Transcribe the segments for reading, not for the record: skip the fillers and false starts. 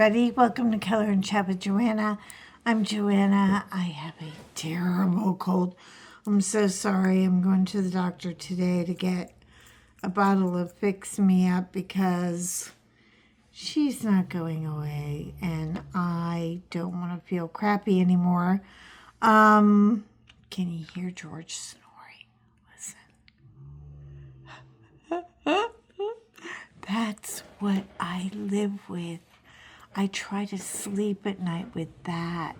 everybody. Welcome to Color and Chat with Joanna. I'm Joanna. I have a terrible cold. I'm so sorry. I'm going to the doctor today to get a bottle of Fix Me Up because she's not going away and I don't want to feel crappy anymore. Can you hear George snoring? Listen. That's what I live with. I try to sleep at night with that.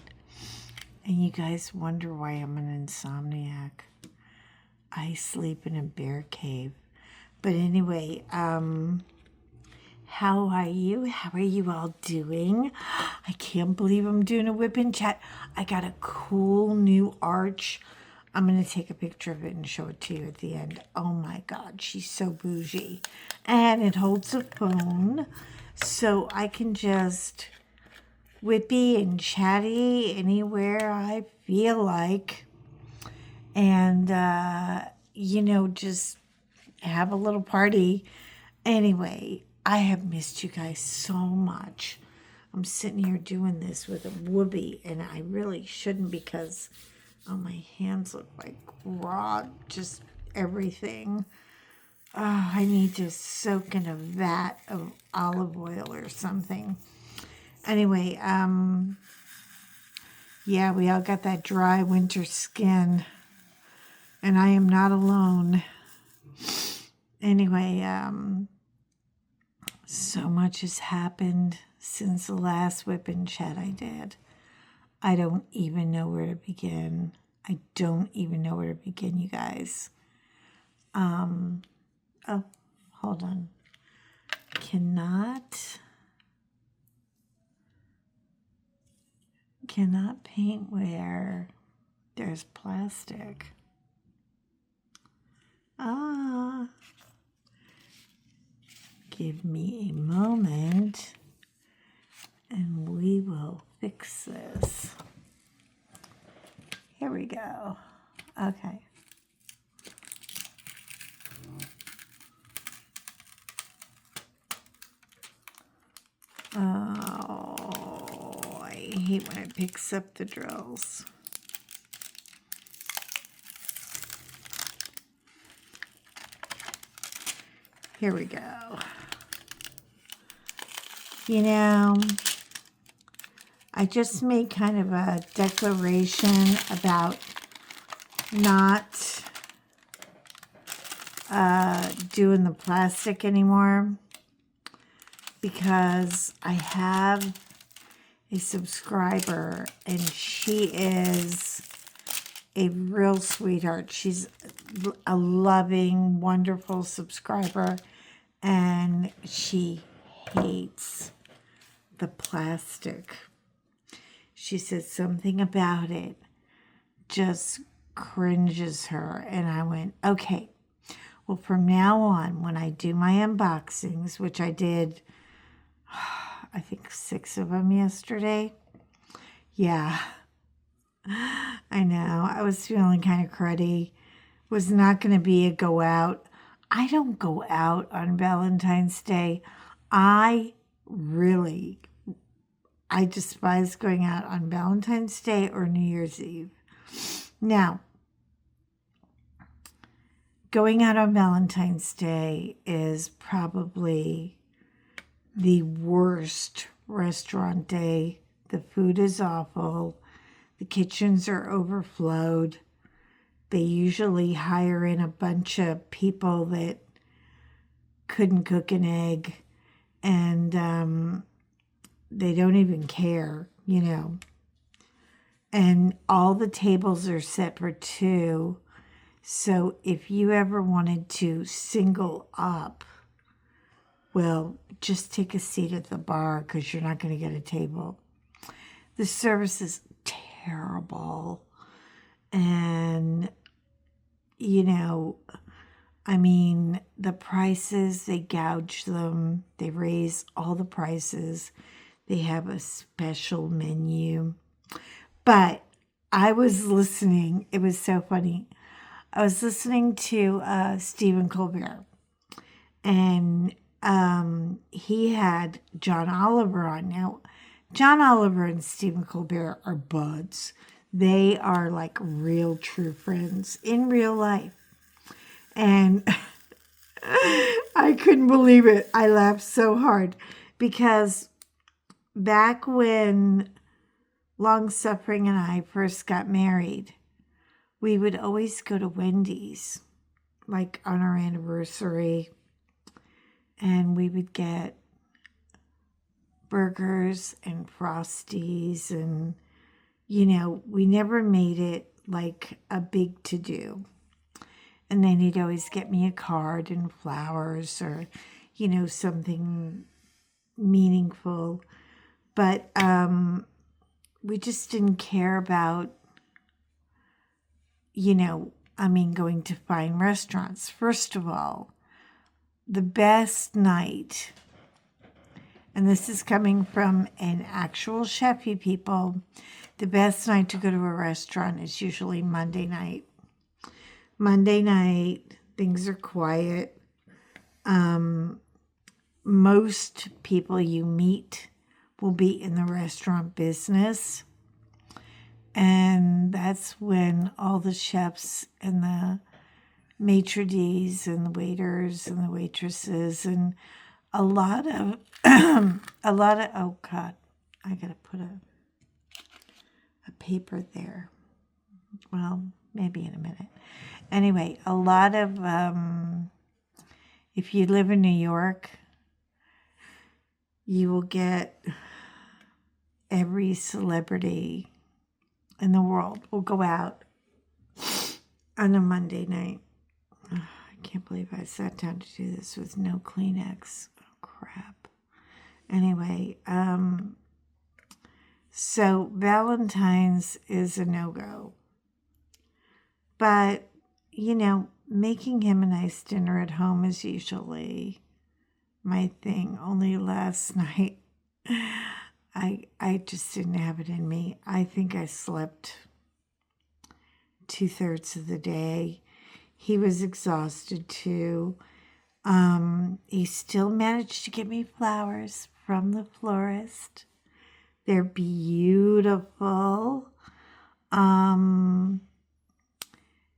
And you guys wonder why I'm an insomniac. I sleep in a bear cave. But anyway, how are you? How are you all doing? I can't believe I'm doing a WIP Chat. I got a cool new arch. I'm going to take a picture of it and show it to you at the end. Oh my God, she's so bougie. And it holds a phone, so I can just whippy and chatty anywhere I feel like. And, just have a little party. Anyway, I have missed you guys so much. I'm sitting here doing this with a whoopee, and I really shouldn't because my hands look like raw, just everything. I need to soak in a vat of olive oil or something. Anyway, yeah, we all got that dry winter skin, and I am not alone. Anyway, so much has happened since the last WIP Chat I did. I don't even know where to begin. I don't even know where to begin, you guys. Oh, hold on. Cannot paint where there's plastic. Give me a moment and we will fix this. Here we go. Okay. Oh, I hate when it picks up the drills. Here we go. I just made kind of a declaration about not doing the plastic anymore because I have a subscriber and she is a real sweetheart. She's a loving, wonderful subscriber, and she hates the plastic. She said something about it just cringes her, and I went, okay, well, from now on, when I do my unboxings, which I did, I think 6 of them yesterday. Yeah, I know. I was feeling kind of cruddy. Was not going to be a go out. I don't go out on Valentine's Day. I despise going out on Valentine's Day or New Year's Eve. Now, going out on Valentine's Day is probably the worst restaurant day. The food is awful. The kitchens are overflowed. They usually hire in a bunch of people that couldn't cook an egg, and they don't even care, And all the tables are set for 2. So if you ever wanted to single up, well, just take a seat at the bar because you're not going to get a table. The service is terrible. And, the prices, they gouge them. They raise all the prices. They have a special menu. But I was listening. It was so funny. I was listening to Stephen Colbert. And he had John Oliver on. Now, John Oliver and Stephen Colbert are buds. They are like real true friends in real life. And I couldn't believe it. I laughed so hard because back when Long Suffering and I first got married, we would always go to Wendy's, like on our anniversary, and we would get burgers and Frosties, and, we never made it like a big to-do. And then he'd always get me a card and flowers or, something meaningful. But we just didn't care about, going to fine restaurants. First of all, the best night, and this is coming from an actual chef, you people, the best night to go to a restaurant is usually Monday night. Monday night, things are quiet. Most people you meet will be in the restaurant business. And that's when all the chefs and the maitre d's and the waiters and the waitresses and a lot of, oh God, I got to put a paper there. Well, maybe in a minute. Anyway, a lot of, if you live in New York, you will get every celebrity in the world will go out on a Monday night. Oh, I can't believe I sat down to do this with no Kleenex. Oh, crap. Anyway, so Valentine's is a no-go. But, making him a nice dinner at home is usually my thing. Only last night, I just didn't have it in me. I think I slept 2/3 of the day. He was exhausted too. He still managed to get me flowers from the florist. They're beautiful.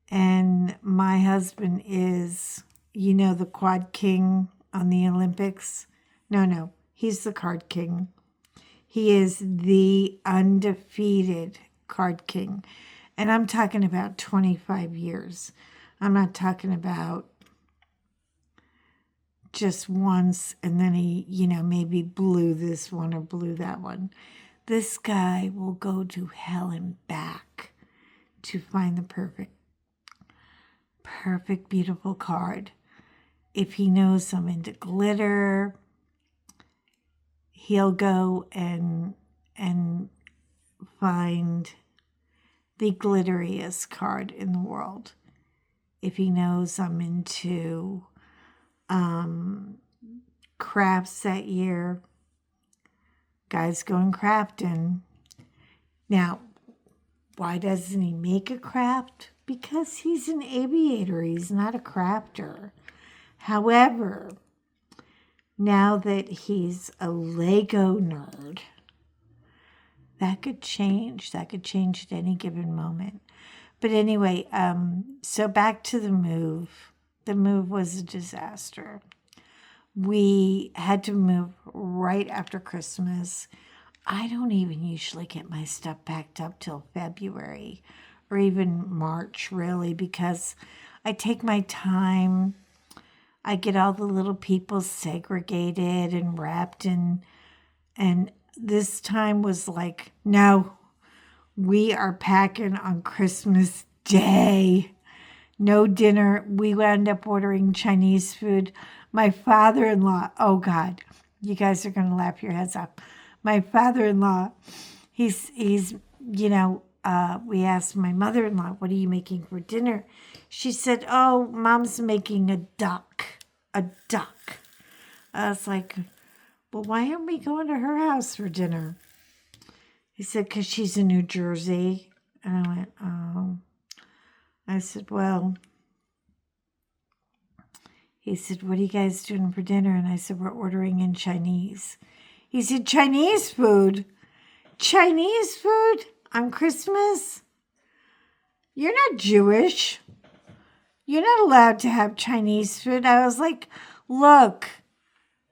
And my husband is, the quad king on the Olympics. No, he's the card king. He is the undefeated card king. And I'm talking about 25 years. I'm not talking about just once and then he, maybe blew this one or blew that one. This guy will go to hell and back to find the perfect, beautiful card. If he knows I'm into glitter, he'll go and find the glitteriest card in the world. If he knows I'm into crafts that year, guy's going crafting. Now, why doesn't he make a craft? Because he's an aviator. He's not a crafter. However, now that he's a Lego nerd, that could change. That could change at any given moment. But anyway, so back to the move. The move was a disaster. We had to move right after Christmas. I don't even usually get my stuff packed up till February or even March, really, because I take my time. I get all the little people segregated and wrapped in, and this time was like, no, we are packing on Christmas Day. No dinner. We wound up ordering Chinese food. My father-in-law, oh God, you guys are going to laugh your heads off. My father-in-law, he's we asked my mother-in-law, what are you making for dinner? She said, oh, Mom's making a duck. A duck. I was like, well, why aren't we going to her house for dinner? He said, because she's in New Jersey. And I went, oh. I said, well, He said, what are you guys doing for dinner? And I said, we're ordering in Chinese. He said, Chinese food? Chinese food on Christmas? You're not Jewish. You're not allowed to have Chinese food. I was like, look,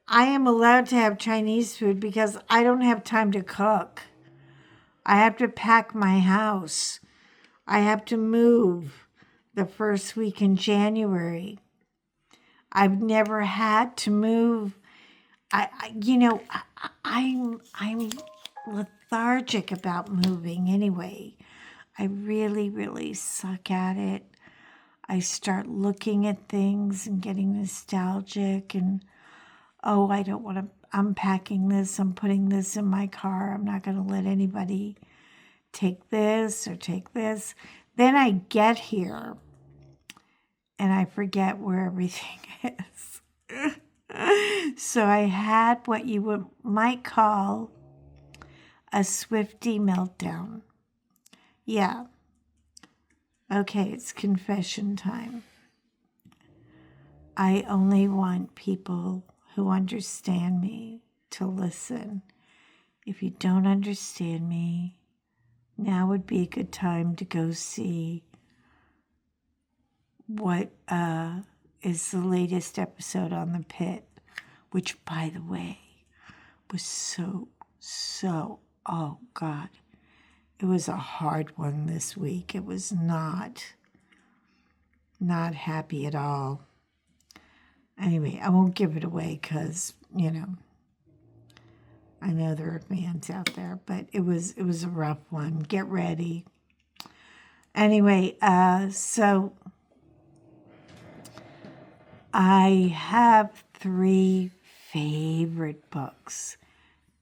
I am allowed to have Chinese food because I don't have time to cook. I have to pack my house. I have to move the first week in January. I've never had to move. I'm lethargic about moving anyway. I really, really suck at it. I start looking at things and getting nostalgic and, oh, I don't want to, I'm packing this, I'm putting this in my car. I'm not going to let anybody take this or take this. Then I get here and I forget where everything is. So I had what you might call a Swiftie meltdown. Yeah. Okay, it's confession time. I only want people who understand me to listen. If you don't understand me, now would be a good time to go see what is the latest episode on The Pit, which, by the way, was so, oh God, it was a hard one this week. It was not happy at all. Anyway, I won't give it away because, I know there are fans out there, but it was a rough one. Get ready. Anyway, so I have 3 favorite books.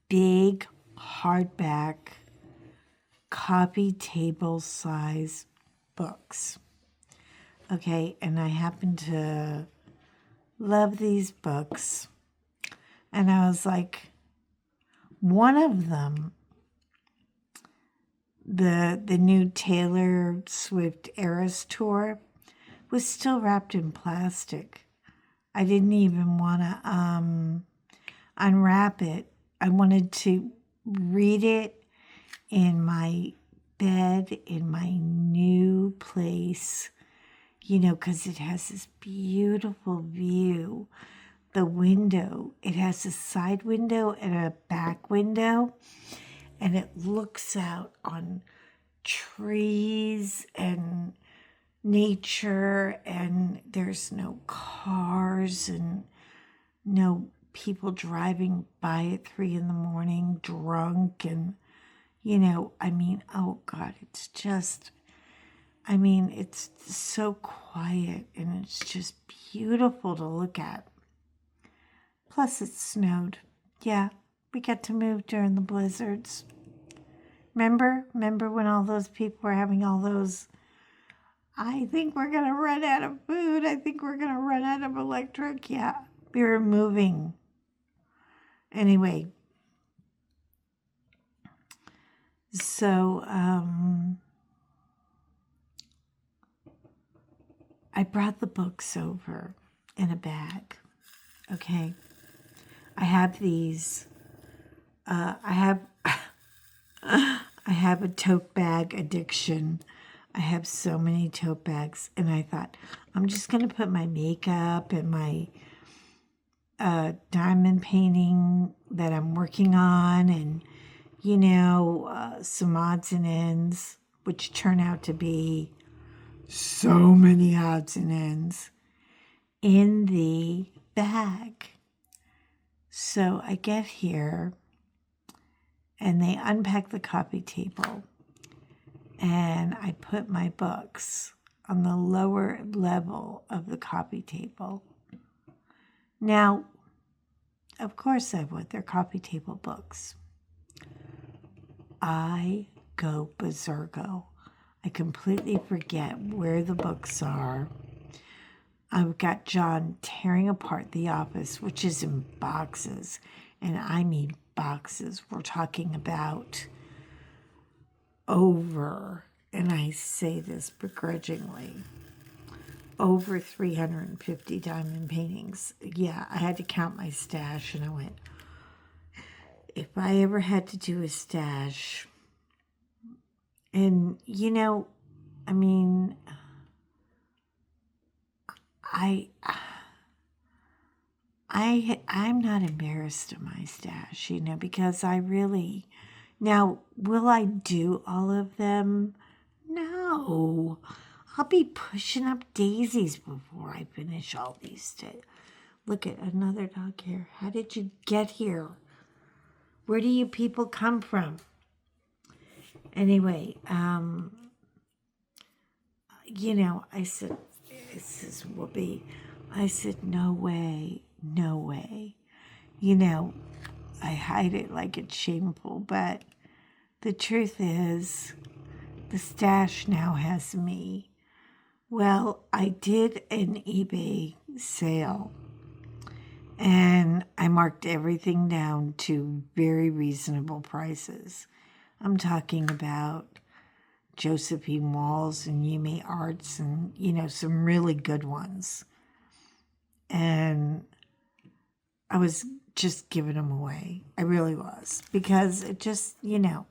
Big, hardback, coffee table size books. Okay, and I happen to love these books. And I was like, one of them, the new Taylor Swift Eras Tour, was still wrapped in plastic. I didn't even want to unwrap it. I wanted to read it in my bed, in my new place, because it has this beautiful view. The window, it has a side window and a back window, and it looks out on trees and nature, and there's no cars and no people driving by at 3 a.m. drunk, and oh God, it's just, it's so quiet and it's just beautiful to look at. Plus it snowed. Yeah, we got to move during the blizzards. Remember when all those people were having all those, I think we're going to run out of food. I think we're going to run out of electric. Yeah, we were moving. Anyway, so I brought the books over in a bag. Okay. I have these. I have a tote bag addiction. I have so many tote bags, and I thought I'm just gonna put my makeup and my diamond painting that I'm working on, and some odds and ends, which turn out to be so many odds and ends, in the bag. So I get here and they unpack the coffee table, and I put my books on the lower level of the coffee table. Now, of course I would. They're coffee table books. I go berserko. I completely forget where the books are. I've got John tearing apart The Office, which is in boxes. And I mean boxes. We're talking about over, and I say this begrudgingly, over 350 diamond paintings. Yeah, I had to count my stash, and I went, if I ever had to do a stash, and I mean, I'm not embarrassed of my stash, because I really, now, will I do all of them? No. I'll be pushing up daisies before I finish all these. Look at another dog here. How did you get here? Where do you people come from? Anyway, I said, this is Whoopi. I said, no way, no way. I hide it like it's shameful, but the truth is, the stash now has me. Well, I did an eBay sale, and I marked everything down to very reasonable prices. I'm talking about Josephine Walls and Yumi Arts and, some really good ones. And I was just giving them away. I really was. Because it just, really.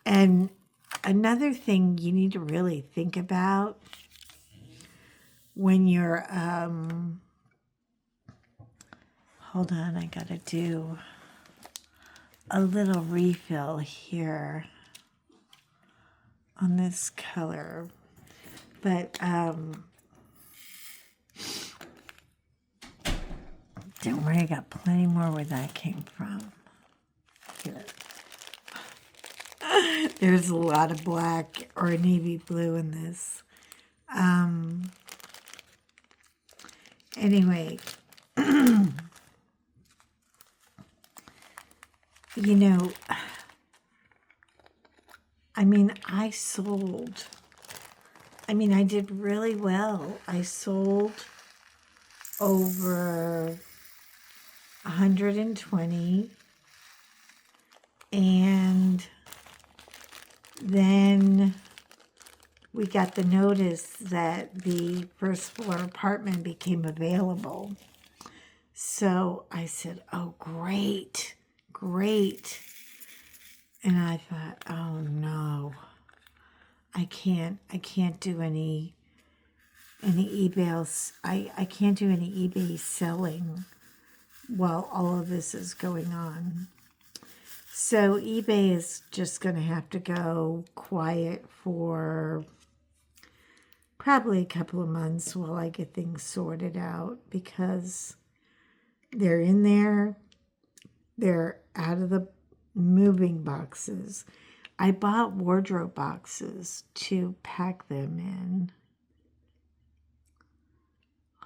And another thing you need to really think about when you're, hold on, I gotta do a little refill here on this color. But, don't worry, I got plenty more where that came from. Here. There's a lot of black or navy blue in this. Anyway, I sold. I did really well. I sold over 120, and then we got the notice that the first floor apartment became available. So I said, oh, great. And I thought, oh no, I can't do any eBay. I can't do any eBay selling while all of this is going on. So eBay is just going to have to go quiet for probably a couple of months while I get things sorted out, because they're in there. They're out of the moving boxes. I bought wardrobe boxes to pack them in.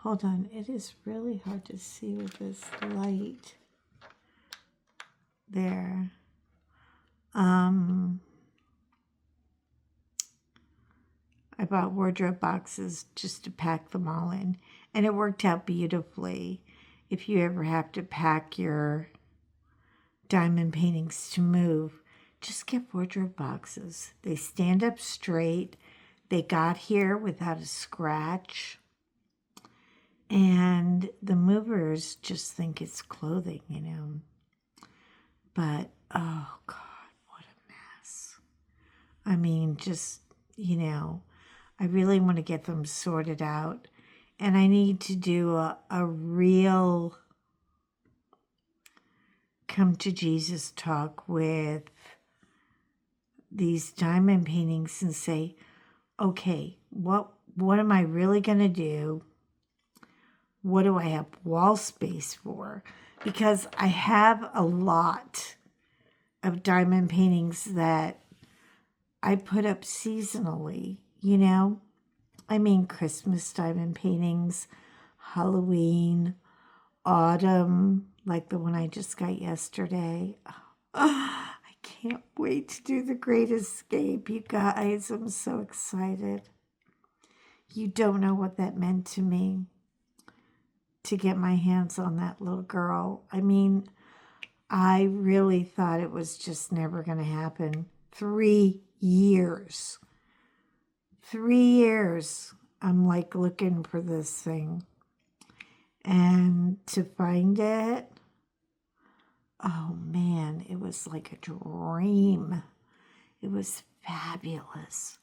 Hold on, it is really hard to see with this light. There. I bought wardrobe boxes just to pack them all in, and it worked out beautifully. If you ever have to pack your diamond paintings to move, just get wardrobe boxes. They stand up straight. They got here without a scratch. And the movers just think it's clothing, But, oh, God, what a mess. Just, I really want to get them sorted out. And I need to do a real come to Jesus talk with these diamond paintings and say, okay, what am I really going to do? What do I have wall space for? Because I have a lot of diamond paintings that I put up seasonally, Christmas diamond paintings, Halloween, autumn, like the one I just got yesterday. I can't wait to do the Great Escape, you guys. I'm so excited. You don't know what that meant to me, to get my hands on that little girl. I really thought it was just never going to happen. 3 years. 3 years. I'm like looking for this thing. And to find it, oh man, it was like a dream. It was fabulous.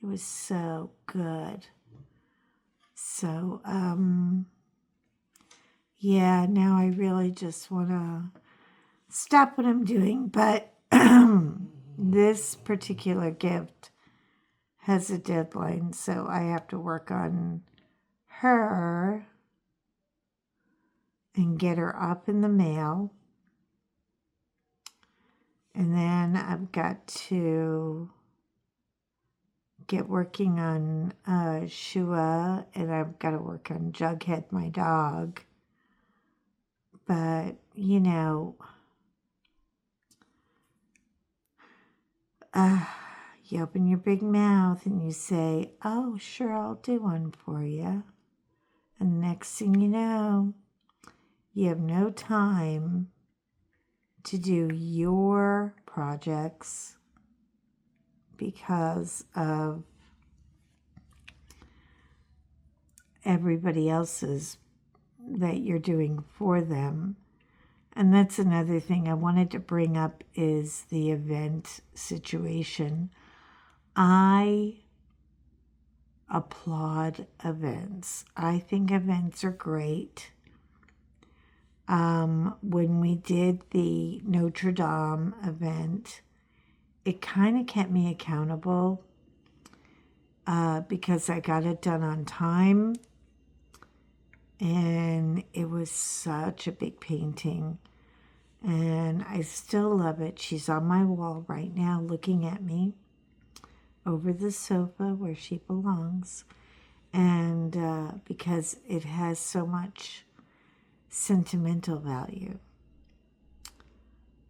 It was so good. So, yeah, now I really just want to stop what I'm doing. But this particular gift has a deadline, so I have to work on her and get her up in the mail. And then I've got to get working on Shua, and I've got to work on Jughead, my dog. But, you know, you open your big mouth and you say, oh, sure, I'll do one for you. And the next thing you know, you have no time to do your projects because of everybody else's that you're doing for them. And that's another thing I wanted to bring up is the event situation. I applaud events. I think events are great. When we did the Notre Dame event, it kind of kept me accountable because I got it done on time. And it was such a big painting. And I still love it. She's on my wall right now looking at me over the sofa where she belongs. And because it has so much sentimental value.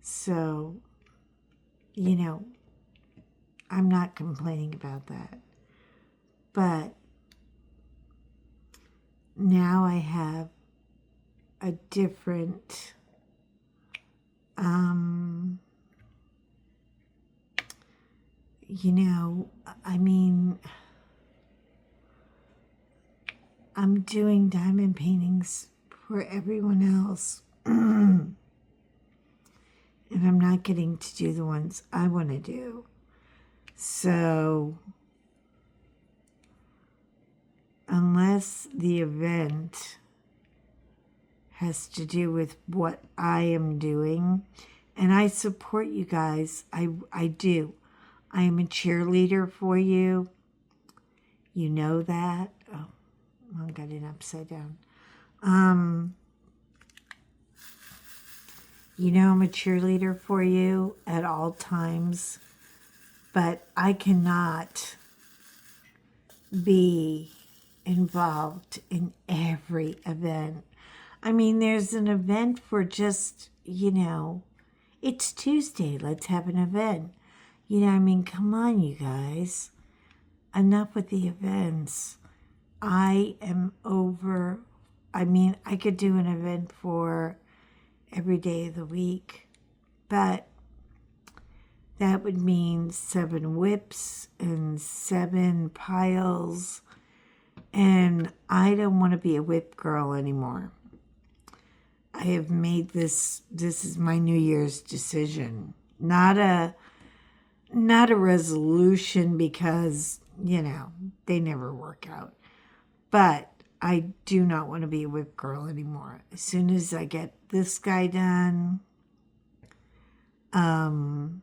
So, you know, I'm not complaining about that. But now I have a different you know, I mean, I'm doing diamond paintings for everyone else. And I'm not getting to do the ones I want to do. So, unless the event has to do with what I am doing, and I support you guys, I do. I am a cheerleader for you. You know that. Oh, I got it upside down. You know I'm a cheerleader for you at all times, but I cannot be involved in every event. I mean, there's an event for just, you know, it's Tuesday, let's have an event. You know, I mean, come on, you guys. Enough with the events. I am over. I mean, I could do an event for every day of the week, but that would mean 7 whips and 7 piles, and I don't want to be a whip girl anymore. I have made this is my New Year's decision. Not a resolution because, you know, they never work out. But I do not want to be a whip girl anymore. As soon as I get this guy done, I've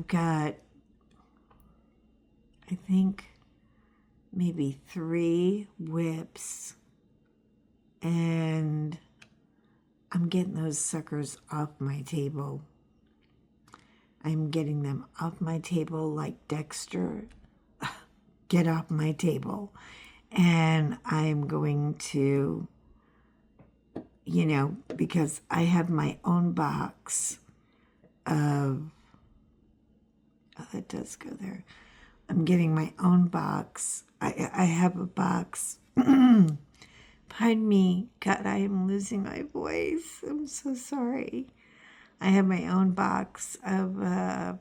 got, I think, maybe 3 whips, and I'm getting those suckers off my table. I'm getting them off my table like Dexter. Get off my table. And I'm going to, you know, because I have my own box of, oh, that does go there. I'm getting my own box. I have a box. Pardon me. God, I am losing my voice. I'm so sorry. I have my own box of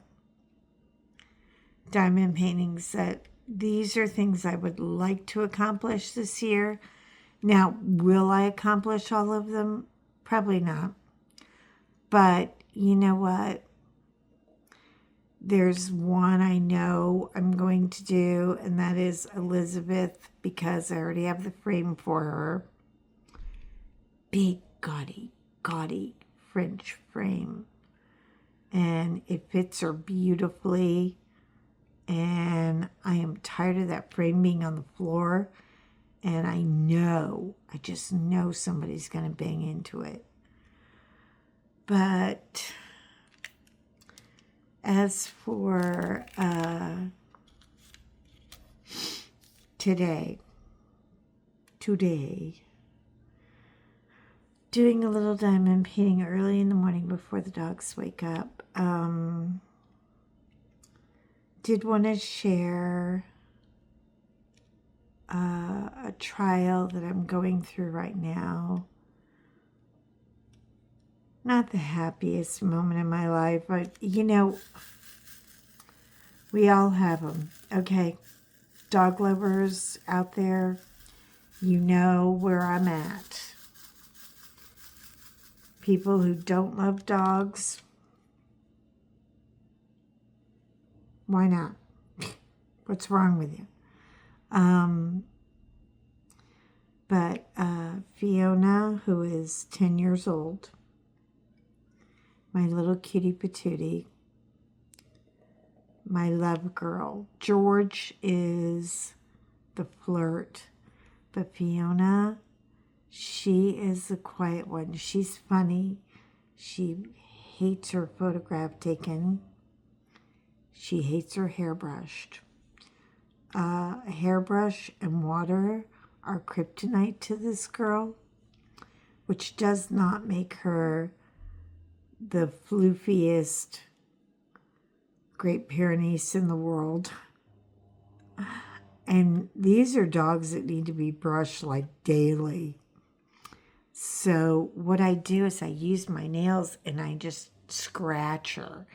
diamond paintings that these are things I would like to accomplish this year. Now, will I accomplish all of them? Probably not. But you know what? There's one I know I'm going to do, and that is Elizabeth, because I already have the frame for her. Big, gaudy French frame. And it fits her beautifully. And I am tired of that frame being on the floor. And I just know somebody's going to bang into it. But as for today, doing a little diamond painting early in the morning before the dogs wake up. Did want to share a trial that I'm going through right now. Not the happiest moment in my life, but we all have them, okay? Dog lovers out there, you know where I'm at. People who don't love dogs, why not? What's wrong with you? But Fiona, who is 10 years old, my little cutie patootie, my love girl. George is the flirt, but Fiona, she is the quiet one. She's funny. She hates her photograph taken. She hates her hair brushed. A hairbrush and water are kryptonite to this girl, which does not make her the floofiest Great Pyrenees in the world. And these are dogs that need to be brushed like daily. So what I do is I use my nails and I just scratch her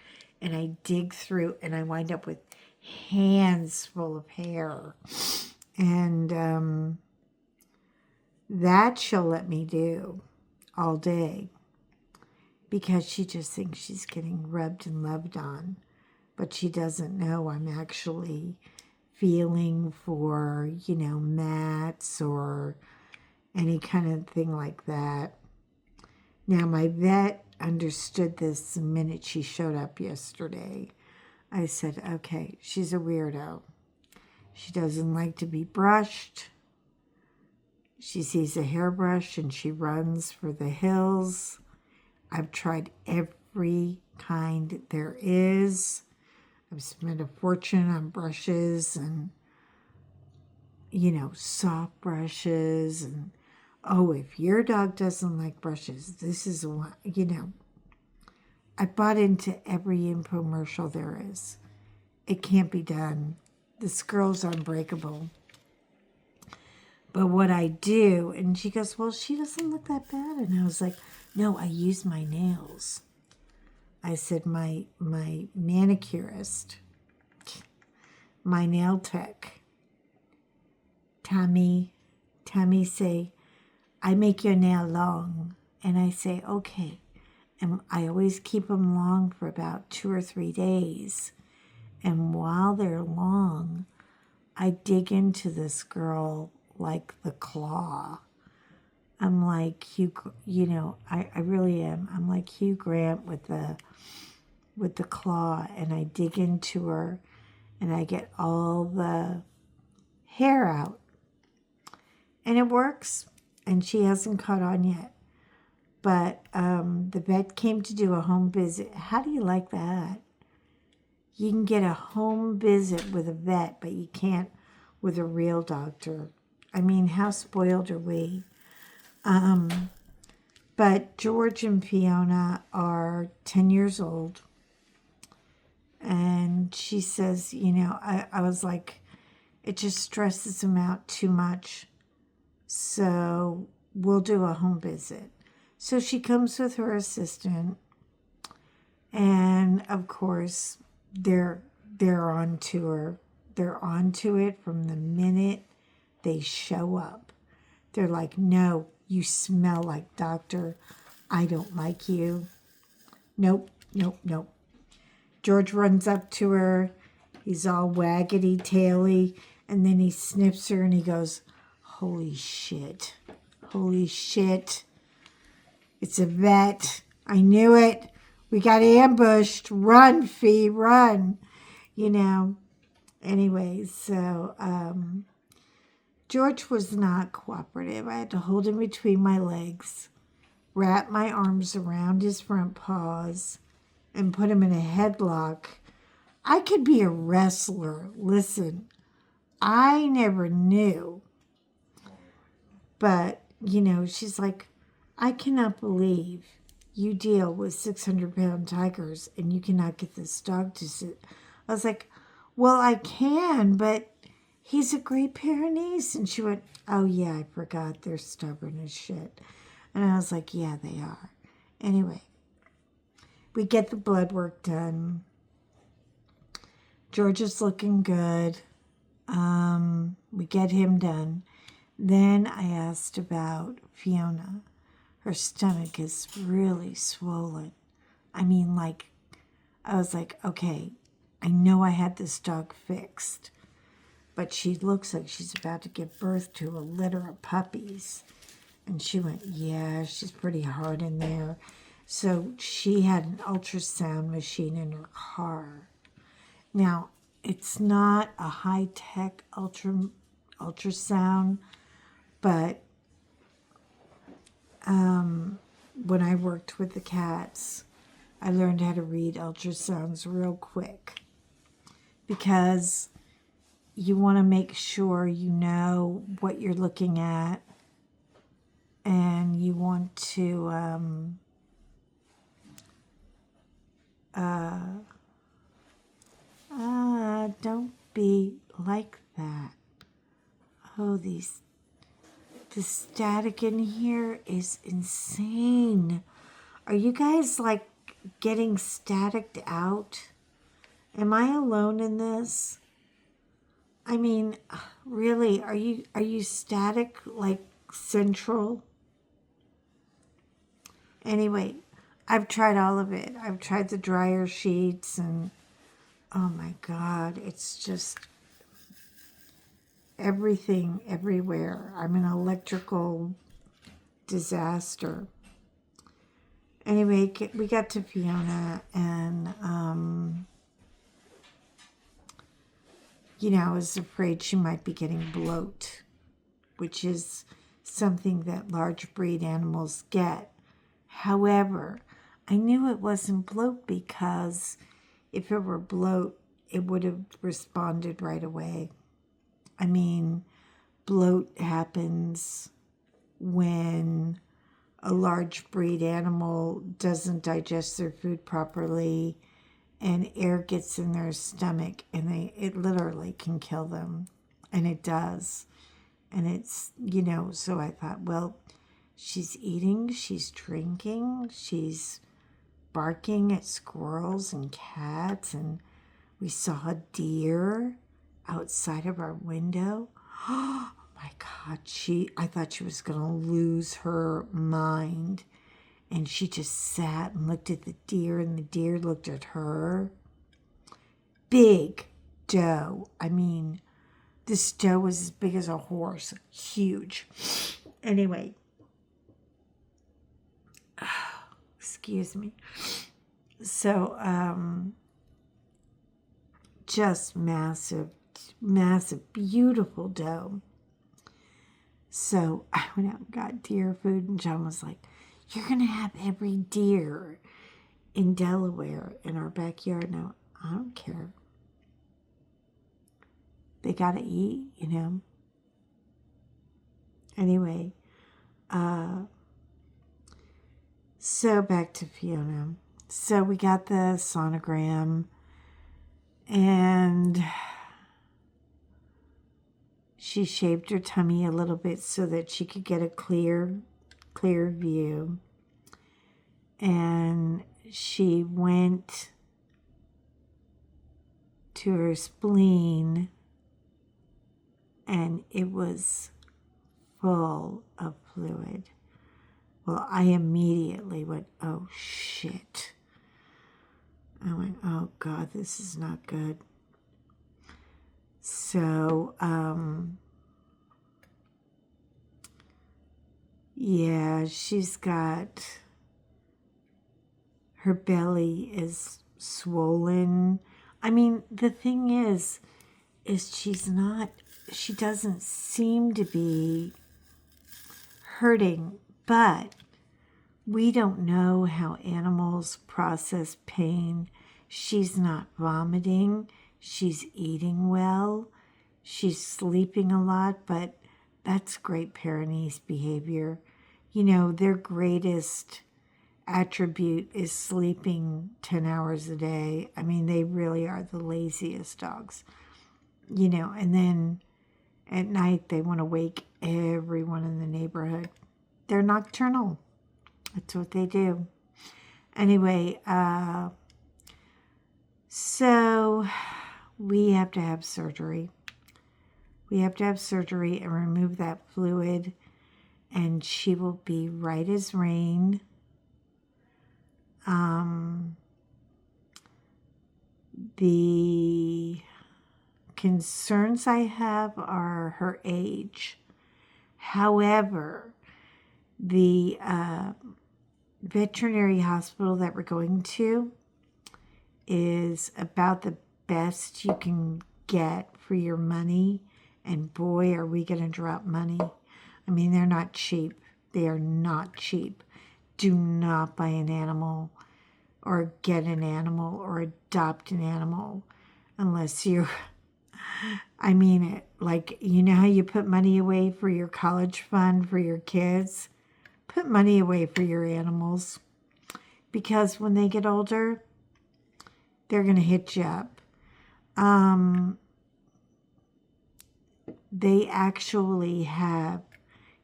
and I dig through and I wind up with hands full of hair. And that she'll let me do all day because she just thinks she's getting rubbed and loved on. But she doesn't know I'm actually feeling for, mats or any kind of thing like that. Now, my vet understood this the minute she showed up yesterday. I said, okay, she's a weirdo. She doesn't like to be brushed. She sees a hairbrush and she runs for the hills. I've tried every kind there is. I've spent a fortune on brushes and, soft brushes. And, if your dog doesn't like brushes, this is one, I bought into every infomercial there is. It can't be done. This girl's unbreakable. But what I do, and she goes, well, she doesn't look that bad. And I was like, no, I use my nails. I said, my manicurist, my nail tech, Tammy say, I make your nail long. And I say, okay. And I always keep them long for about 2 or 3 days. And while they're long, I dig into this girl like the claw. I'm like Hugh, I really am. I'm like Hugh Grant with the claw, and I dig into her, and I get all the hair out. And it works, and she hasn't caught on yet. But the vet came to do a home visit. How do you like that? You can get a home visit with a vet, but you can't with a real doctor. I mean, how spoiled are we? But George and Fiona are 10 years old. And she says, I was like, it just stresses them out too much. So we'll do a home visit. So she comes with her assistant. And of course, they're on to her. They're on to it from the minute they show up. They're like, no, you smell like doctor. I don't like you. Nope, nope, nope. George runs up to her. He's all waggedy taily. And then he sniffs her and he goes, holy shit. Holy shit. It's a vet. I knew it. We got ambushed. Run, Fee, run. You know. Anyways, so George was not cooperative. I had to hold him between my legs, wrap my arms around his front paws, and put him in a headlock. I could be a wrestler. Listen, I never knew. But, you know, she's like, I cannot believe you deal with 600-pound tigers and you cannot get this dog to sit. I was like, well, I can, but he's a Great Pyrenees. And she went, oh, yeah, I forgot. They're stubborn as shit. And I was like, yeah, they are. Anyway, we get the blood work done. George is looking good. We get him done. Then I asked about Fiona. Her stomach is really swollen. I mean, like, I was like, okay, I know I had this dog fixed, but she looks like she's about to give birth to a litter of puppies. And she went, yeah, she's pretty hard in there. So she had an ultrasound machine in her car. Now, it's not a high-tech ultrasound, but when I worked with the cats, I learned how to read ultrasounds real quick because you want to make sure you know what you're looking at, and you want to don't be like that. Oh, the static in here is insane. Are you guys like getting staticked out? Am I alone in this? I mean, really, are you static like central? Anyway, I've tried all of it. I've tried the dryer sheets and oh my God, it's just everything everywhere. I'm an electrical disaster. Anyway, we got to Fiona and, you know, I was afraid she might be getting bloat, which is something that large breed animals get. However, I knew it wasn't bloat because if it were bloat, it would have responded right away. I mean, bloat happens when a large breed animal doesn't digest their food properly and air gets in their stomach and it literally can kill them. And it does. And it's, you know, so I thought, well, she's eating, she's drinking, she's barking at squirrels and cats, and we saw a deer outside of our window. Oh my God, I thought she was going to lose her mind. And she just sat and looked at the deer, and the deer looked at her. Big doe. I mean, this doe was as big as a horse. Huge. Anyway. Excuse me. So, just massive, beautiful doe. So I went out and got deer food, and John was like, you're going to have every deer in Delaware in our backyard. Now, I don't care. They got to eat, you know. Anyway, so back to Fiona. So we got the sonogram, and she shaved her tummy a little bit so that she could get a clear view. And she went to her spleen and it was full of fluid. Well, I immediately went, oh shit. I went, oh God, this is not good. So, yeah, she's got, her belly is swollen. I mean, the thing is she doesn't seem to be hurting, but we don't know how animals process pain. She's not vomiting. She's eating well. She's sleeping a lot, but that's great Pyrenees behavior. You know, their greatest attribute is sleeping 10 hours a day. I mean, they really are the laziest dogs. You know, and then at night they want to wake everyone in the neighborhood. They're nocturnal. That's what they do. Anyway, so we have to have surgery. We have to have surgery and remove that fluid, and she will be right as rain. The concerns I have are her age. However, the veterinary hospital that we're going to is about the best you can get for your money. And boy, are we going to drop money. I mean, they're not cheap. They are not cheap. Do not buy an animal or get an animal or adopt an animal unless you, I mean it. Like, you know how you put money away for your college fund for your kids? Put money away for your animals, because when they get older, they're going to hit you up. They actually have,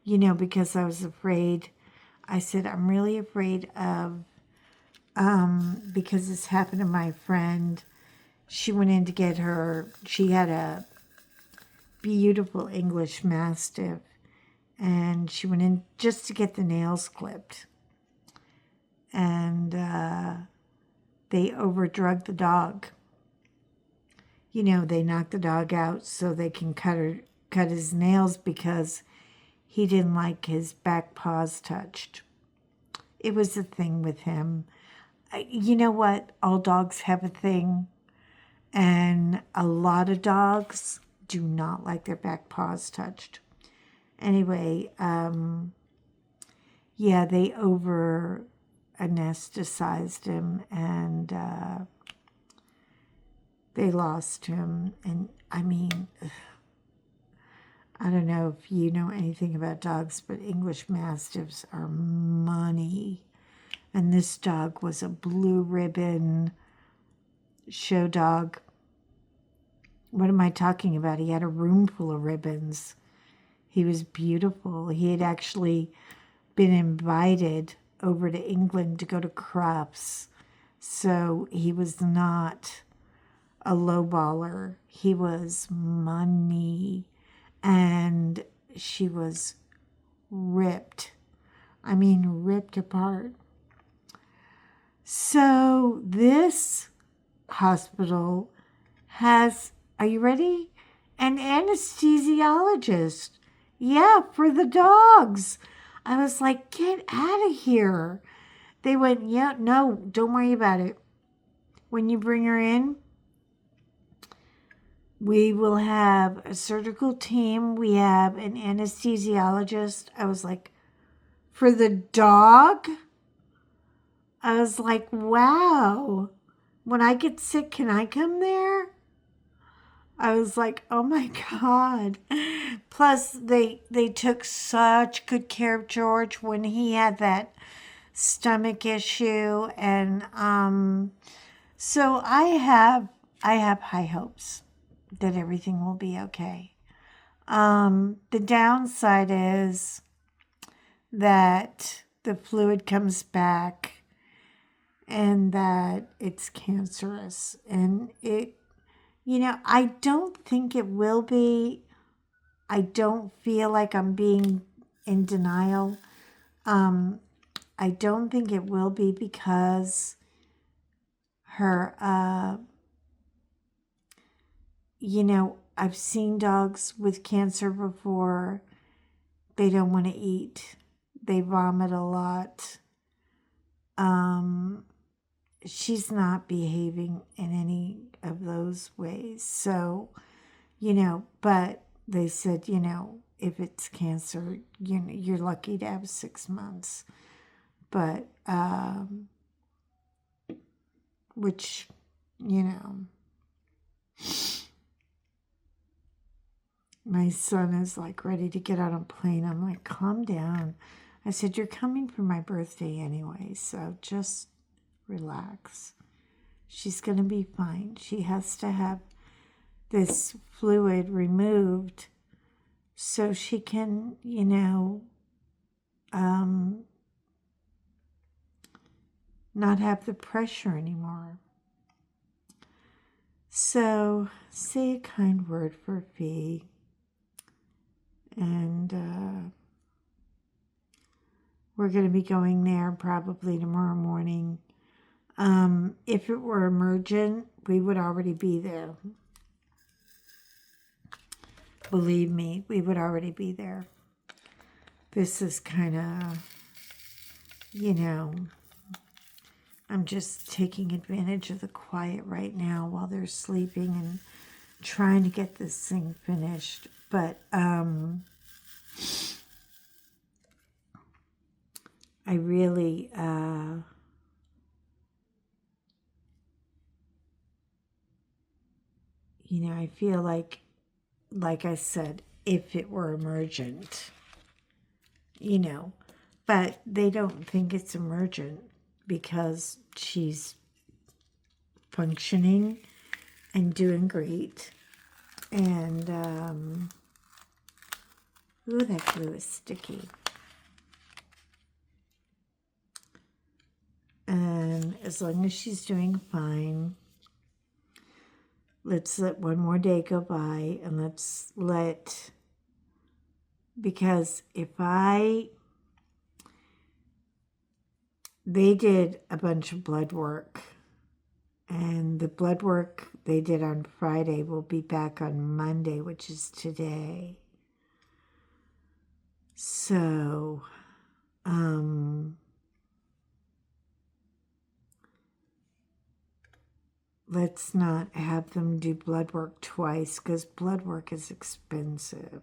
you know, because I was afraid, I said, I'm really afraid of, because this happened to my friend. She went in to get her, she had a beautiful English Mastiff, and she went in just to get the nails clipped. And they overdrugged the dog. You know, they knocked the dog out so they can cut his nails because he didn't like his back paws touched. It was a thing with him. You know what? All dogs have a thing. And a lot of dogs do not like their back paws touched. Anyway, yeah, they over anesthetized him, and they lost him. And I mean, I don't know if you know anything about dogs, but English Mastiffs are money. And this dog was a blue ribbon show dog. What am I talking about? He had a room full of ribbons. He was beautiful. He had actually been invited over to England to go to Crufts. So he was not a lowballer. He was money. And she was ripped. I mean, ripped apart. So this hospital has, are you ready? An anesthesiologist. Yeah, for the dogs. I was like, get out of here. They went, yeah, no, don't worry about it. When you bring her in, we will have a surgical team. We have an anesthesiologist. I was like, for the dog? I was like, wow. When I get sick, can I come there? I was like, oh my God. Plus, they took such good care of George when he had that stomach issue. And so I have high hopes that everything will be okay. The downside is that the fluid comes back and that it's cancerous. And I don't think it will be. I don't feel like I'm being in denial. I don't think it will be because her, I've seen dogs with cancer before. They don't want to eat. They vomit a lot. She's not behaving in any of those ways. So, but they said, if it's cancer, you're lucky to have 6 months. But, which, my son is like ready to get on a plane. I'm like, calm down. I said, you're coming for my birthday anyway, so just relax. She's going to be fine. She has to have this fluid removed so she can, not have the pressure anymore. So say a kind word for Fee. And we're going to be going there probably tomorrow morning. If it were emergent, we would already be there. Believe me, we would already be there. This is kind of, I'm just taking advantage of the quiet right now while they're sleeping and trying to get this thing finished. But I really, I feel like I said, if it were emergent, but they don't think it's emergent because she's functioning and doing great. And, ooh, that glue is sticky. And as long as she's doing fine, let's let one more day go by and because they did a bunch of blood work, and the blood work they did on Friday will be back on Monday, which is today. So, let's not have them do blood work twice because blood work is expensive.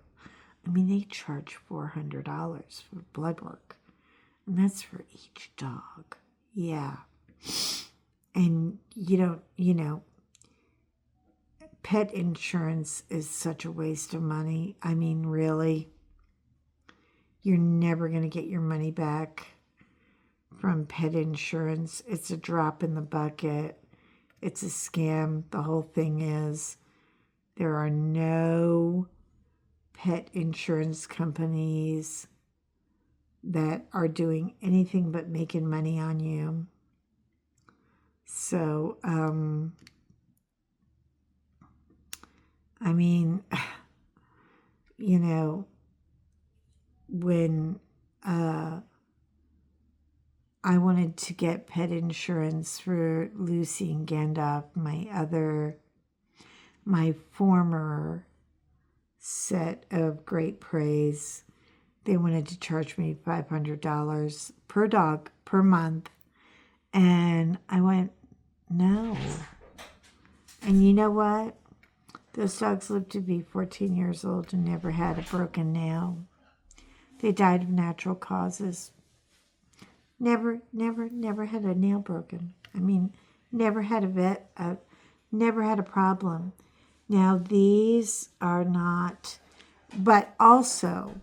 I mean, they charge $400 for blood work, and that's for each dog. Yeah. And pet insurance is such a waste of money. I mean, really, you're never going to get your money back from pet insurance. It's a drop in the bucket. It's a scam. The whole thing is there are no pet insurance companies that are doing anything but making money on you. So, I mean, when I wanted to get pet insurance for Lucy and Gandalf, my former set of Great Praise, they wanted to charge me $500 per dog per month. And I went, no. And you know what? Those dogs lived to be 14 years old and never had a broken nail. They died of natural causes. Never had a nail broken. I mean, never had never had a problem. Now, these are not, but also,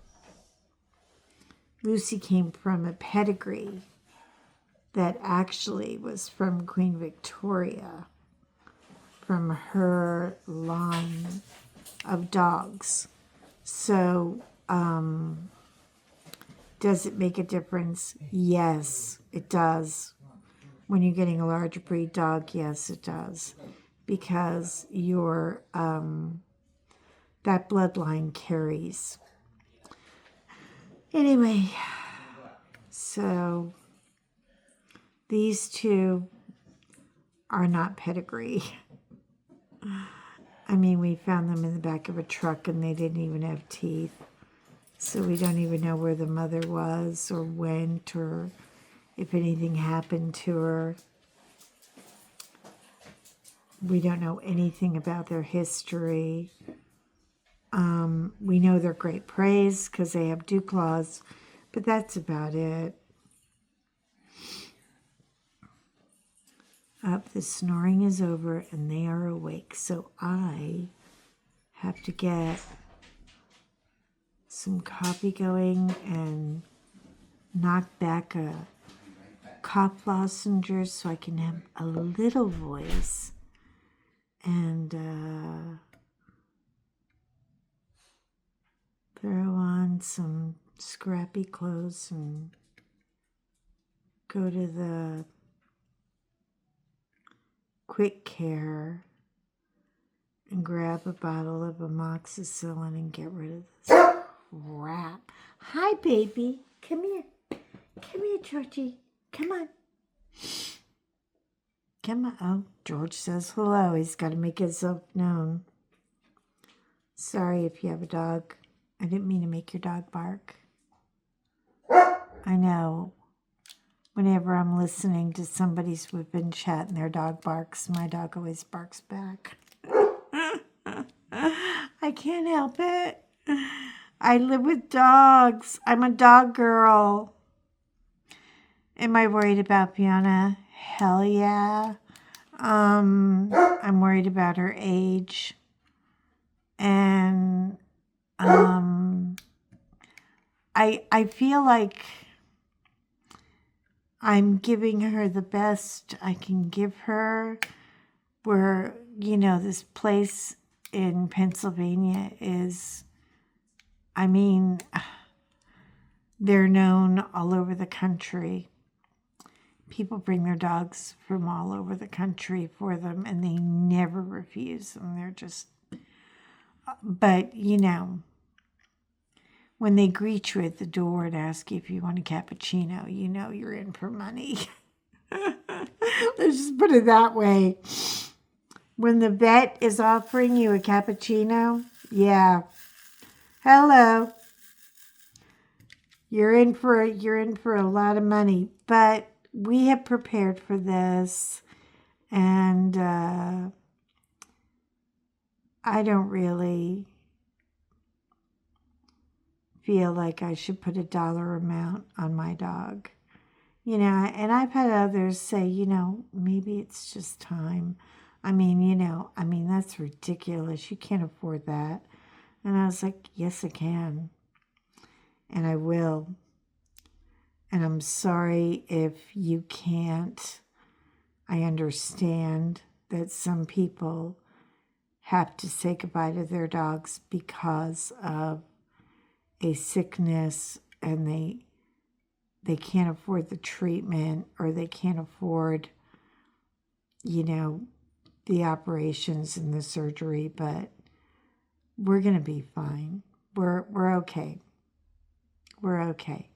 Lucy came from a pedigree that actually was from Queen Victoria, from her line of dogs. So, does it make a difference? Yes, it does. When you're getting a larger breed dog, yes, it does. Because your that bloodline carries. Anyway, so these two are not pedigree. I mean, we found them in the back of a truck and they didn't even have teeth. So we don't even know where the mother was or went or if anything happened to her. We don't know anything about their history. We know they're great praise because they have dew claws, but that's about it. Up, the snoring is over and they are awake, so I have to get some coffee going and knock back a cough lozenge so I can have a little voice and throw on some scrappy clothes and go to the quick care and grab a bottle of amoxicillin and get rid of this crap. Hi, baby. Come here. Come here, Georgie. Come on. Come on. Oh, George says hello. He's got to make himself known. Sorry if you have a dog. I didn't mean to make your dog bark. I know. Whenever I'm listening to somebody's WIP Chat and their dog barks, my dog always barks back. I can't help it. I live with dogs. I'm a dog girl. Am I worried about Fiona? Hell yeah. I'm worried about her age. And I feel like I'm giving her the best I can give her. Where, you know, this place in Pennsylvania is, I mean, they're known all over the country. People bring their dogs from all over the country for them, and they never refuse them. They're just, but, you know, when they greet you at the door and ask you if you want a cappuccino, you know you're in for money. Let's just put it that way. When the vet is offering you a cappuccino, yeah. Hello. You're in for a lot of money, but we have prepared for this, and I don't really feel like I should put a dollar amount on my dog. You know, and I've had others say, you know, maybe it's just time. I mean, you know, that's ridiculous. You can't afford that. And I was like, yes, I can. And I will. And I'm sorry if you can't. I understand that some people have to say goodbye to their dogs because of a sickness and they can't afford the treatment or they can't afford, you know, the operations and the surgery, but we're going to be fine. We're okay. We're okay.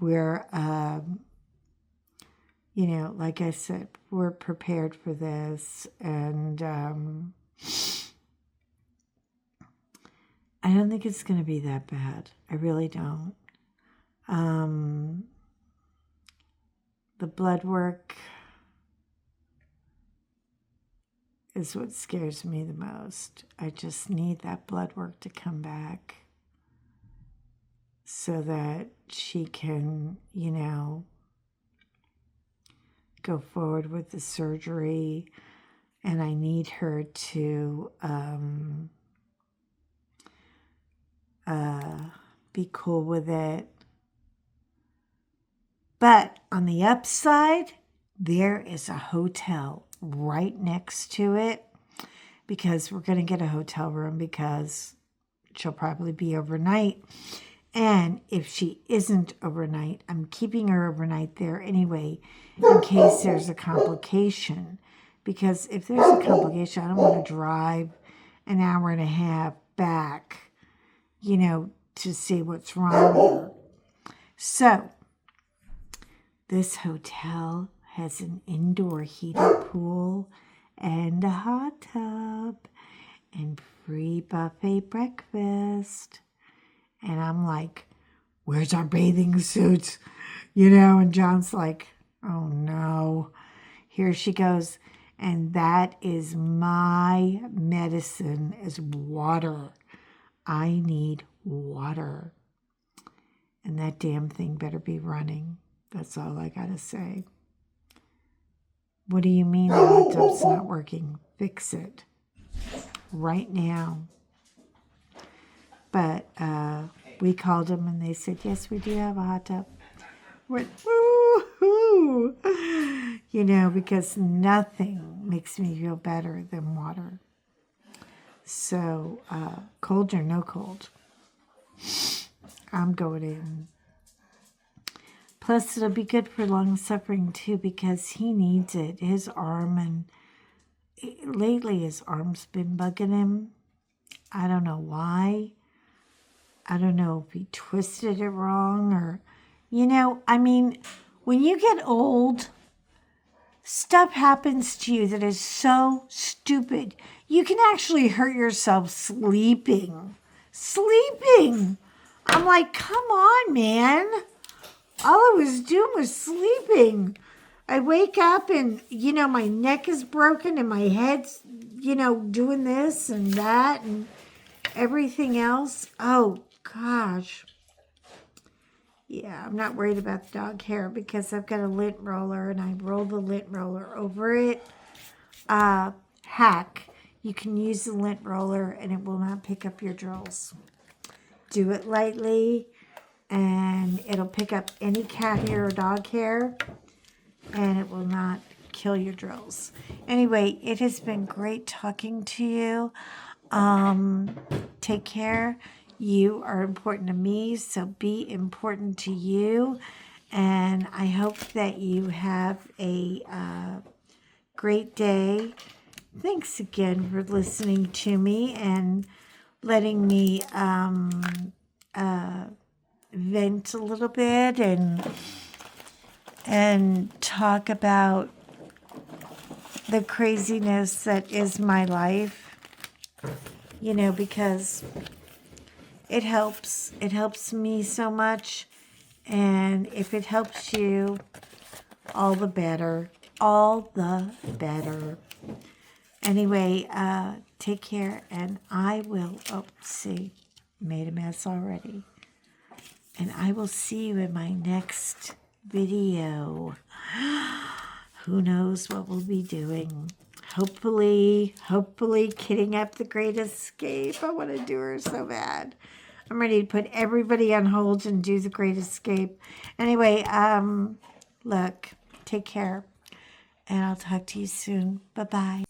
We're, you know, like I said, we're prepared for this, and I don't think it's going to be that bad. I really don't. The blood work is what scares me the most. I just need that blood work to come back so that she can, you know, go forward with the surgery. And I need her to be cool with it. But on the upside, there is a hotel right next to it, because we're going to get a hotel room because she'll probably be overnight. And if she isn't overnight, I'm keeping her overnight there anyway, in case there's a complication. Because if there's a complication, I don't want to drive an hour and a half back, to see what's wrong with her. So, this hotel has an indoor heated pool and a hot tub and free buffet breakfast. And I'm like, where's our bathing suits? And John's like, oh no, here she goes. And that is my medicine, is water. I need water. And that damn thing better be running. That's all I gotta say. What do you mean the hot tub's not working? Fix it right now. But we called them and they said, yes, we do have a hot tub. Went, woo-hoo! Because nothing makes me feel better than water. So, cold or no cold, I'm going in. Plus, it'll be good for lung suffering too, because he needs it. His arm, and lately his arm's been bugging him. I don't know why. I don't know if he twisted it wrong or, when you get old, stuff happens to you that is so stupid. You can actually hurt yourself sleeping. I'm like, come on, man. All I was doing was sleeping. I wake up and, my neck is broken and my head's, doing this and that and everything else. Oh, gosh. Yeah, I'm not worried about the dog hair because I've got a lint roller and I roll the lint roller over it. Hack. You can use the lint roller and it will not pick up your drills. Do it lightly and it'll pick up any cat hair or dog hair and it will not kill your drills. Anyway, it has been great talking to you. Take care. You are important to me, so be important to you. And I hope that you have a great day. Thanks again for listening to me and letting me vent a little bit and talk about the craziness that is my life. Because it helps me so much, and if it helps you, all the better. Anyway, take care, and I will, made a mess already, and I will see you in my next video. Who knows what we'll be doing. Hopefully kidding up the Great Escape. I want to do her so bad. I'm ready to put everybody on hold and do the Great Escape. Anyway, look, take care. And I'll talk to you soon. Bye-bye.